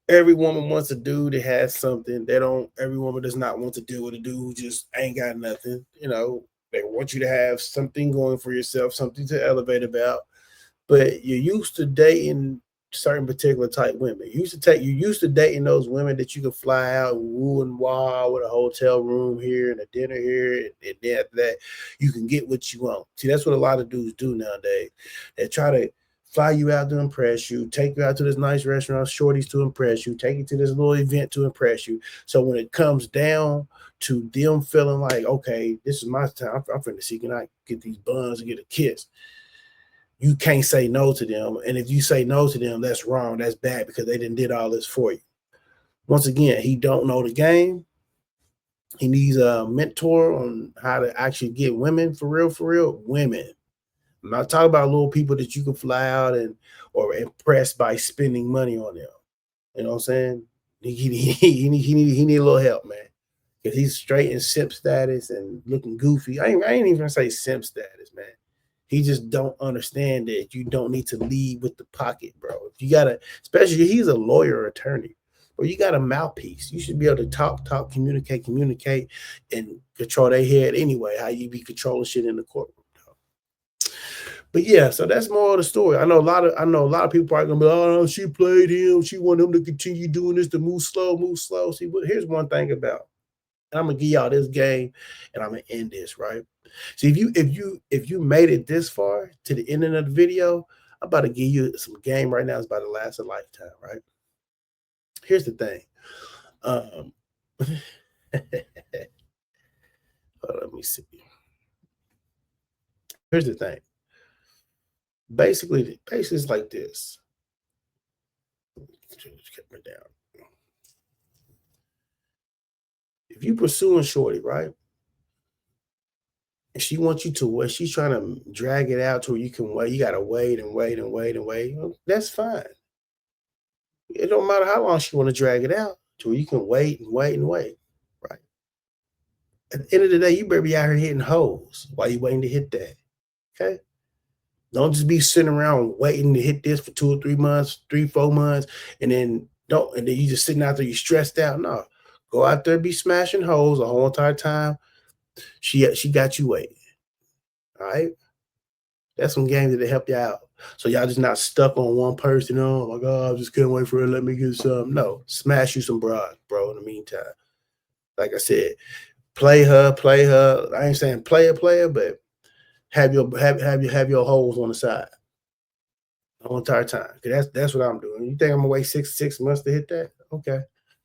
every woman wants a dude that has something. Every woman does not want to deal with a dude who just ain't got nothing. You know, they want you to have something going for yourself, something to elevate about. But you're used to dating certain particular type women. You're used to dating those women that you can fly out and woo and wah with a hotel room here and a dinner here, and then after that, you can get what you want. See, that's what a lot of dudes do nowadays. They try to fly you out to impress you, take you out to this nice restaurant, shorties to impress you, take you to this little event to impress you. So when it comes down to them feeling like, okay, this is my time, I'm finna see, can I get these buns and get a kiss? You can't say no to them. And if you say no to them, that's wrong. That's bad because they didn't did all this for you. Once again, he don't know the game. He needs a mentor on how to actually get women for real, women. I'm not talking about little people that you can fly out or impress by spending money on them. You know what I'm saying? He need a little help, man. Because he's straight in simp status and looking goofy. I ain't even gonna say simp status, man. He just don't understand that you don't need to lead with the pocket, bro. If you gotta, especially he's a lawyer or attorney, or you got a mouthpiece. You should be able to talk, communicate, and control their head anyway. How you be controlling shit in the courtroom. But yeah, so that's more of the story. I know a lot of people probably gonna be, oh no, she played him. She wanted him to continue doing this to move slow. See, but here's one thing about, and I'm gonna give y'all this game, and I'm gonna end this right. See, if you made it this far to the end of the video, I'm about to give you some game right now. It's about to last a lifetime, right? Here's the thing. Let me see. Here's the thing. Basically, it's like this. Kept me down. If you pursuing shorty, right? And she wants you to wait. She's trying to drag it out to where you can wait. You gotta wait and wait and wait and wait. Well, that's fine. It don't matter how long she want to drag it out to where you can wait and wait and wait. Right. At the end of the day, you better be out here hitting holes while you waiting to hit that. Okay. Don't just be sitting around waiting to hit this for 2 or 3 months, 3, 4 months, and then you just sitting out there, you stressed out. No. Go out there, be smashing holes the whole entire time. She got you waiting. All right. That's some games that help you out. So y'all just not stuck on one person. Oh my God, I just couldn't wait for her to let me get some. No, smash you some broad, bro, in the meantime. Like I said, play her. I ain't saying play her, but have your holes on the side the whole entire time. Cause that's what I'm doing. You think I'm gonna wait six months to hit that? Okay.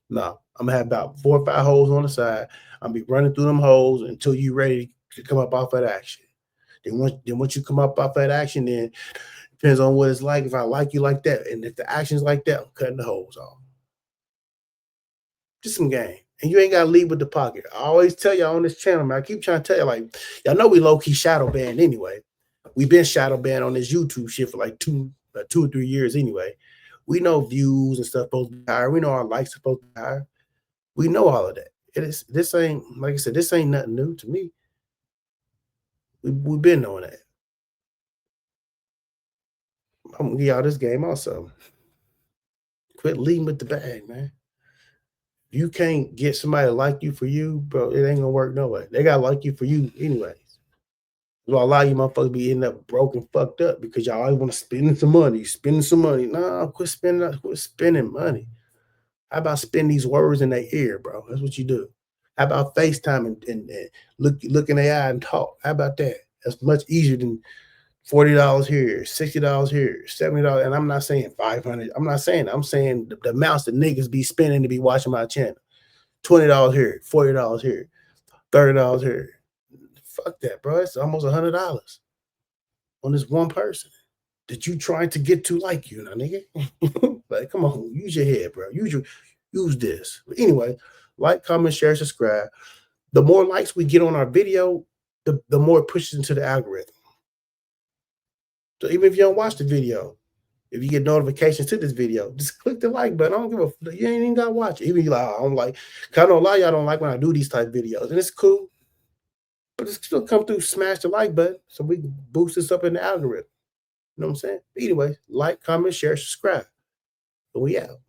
No, I'm gonna have about 4 or 5 holes on the side. I'll be running through them holes until you're ready to come up off that action. Then once you come up off that action, then depends on what it's like. If I like you like that, and if the action's like that, I'm cutting the holes off. Just some game. And you ain't gotta leave with the pocket. I always tell y'all on this channel, man. I keep trying to tell you, like, y'all know we low-key shadow banned anyway. We've been shadow banned on this YouTube shit for like 2 or 3 years anyway. We know views and stuff supposed to be higher. We know our likes supposed to be higher. We know all of that. This ain't, like I said, this ain't nothing new to me. We've been knowing that. I'm gonna give y'all this game also. Quit leading with the bag, man. You can't get somebody to like you for you, bro. It ain't gonna work no way. They gotta like you for you anyways. So a lot of you motherfuckers be ending up broke and fucked up because y'all always want to spend some money. Nah, quit spending money. How about spend these words in their ear, bro? That's what you do. How about FaceTime and look in their eye and talk? How about that? That's much easier than $40 here, $60 here, $70. And I'm not saying 500. I'm not saying that. I'm saying the amounts that niggas be spending to be watching my channel. $20 here, $40 here, $30 here. Fuck that, bro. It's almost $100 on this one person that you trying to get to like you, now, nigga. Like, come on, use your head, bro. Use this. But anyway, like, comment, share, subscribe. The more likes we get on our video, the more it pushes into the algorithm. So even if you don't watch the video, if you get notifications to this video, just click the like button. I don't give a, you ain't even gotta watch it. Even you like, I don't like, cause I know a lot of y'all don't like when I do these type of videos, and it's cool. But it's still come through, smash the like button so we can boost this up in the algorithm. You know what I'm saying? But anyway, like, comment, share, subscribe. And we out.